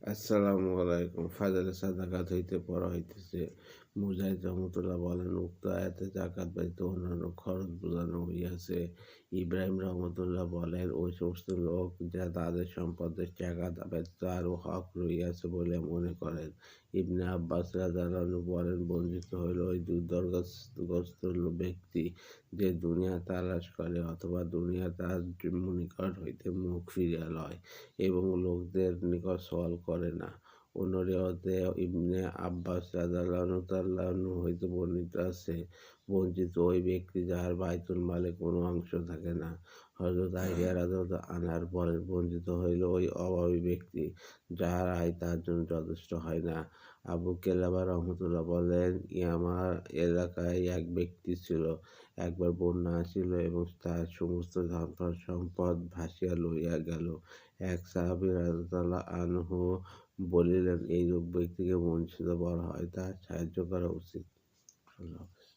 আসসালামু আলাইকুম। ফাজলে সাদাকাত হইতে পড়া হইতেছে। মুজাহিদ রহমতুল্লাহ বলেন, উক্ত আয়াতে জাকাত ব্যতীত অন্যান্য খরচ বোঝানো হইয়াছে। ইব্রাহিম রহমতুল্লাহ বলেন, ওই সমস্ত লোক যা তাদের সম্পদের জাকাত ব্যতীত আরও হক রইয়াছে বলে মনে করেন। ইবনে আব্বাস রাযিয়াল্লাহু বলেন, বঞ্চিত হইল ওই দুর্দশাগ্রস্ত ব্যক্তি যে দুনিয়া তালাশ করে অথবা দুনিয়া তার নিকট হইতে মুখ ফিরিয়া লয় এবং লোকদের নিকট সওয়াল করে না। অন্য রিওয়ায়াতে ইবনে আব্বাস রাযিয়াল্লাহু হইতে বর্ণিত আছে, বঞ্চিত ওই ব্যক্তি যাহার বাইতুল মালে কোনো অংশ থাকে না। হযরত আয়েশা রাযিয়াল্লাহু আনহা বলেন, বঞ্চিত হইল ওই অভাবী ব্যক্তি যাহার আয় তার জন্য যথেষ্ট হয় না। আবু কেলাবা রহমতুল্লাহ বলেন, ইয়ামা এলাকায় এক ব্যক্তি ছিল। একবার বন্যা আসিল এবং তার সমস্ত ধন সম্পদ ভাসিয়া লইয়া গেল। এক সাহাবী রাযিয়াল্লাহু আনহু বলিলেন, এইরূপ ব্যক্তিকে বঞ্চিত বলা হয়, তার সাহায্য করা উচিত। আল্লাহ হাফেজ।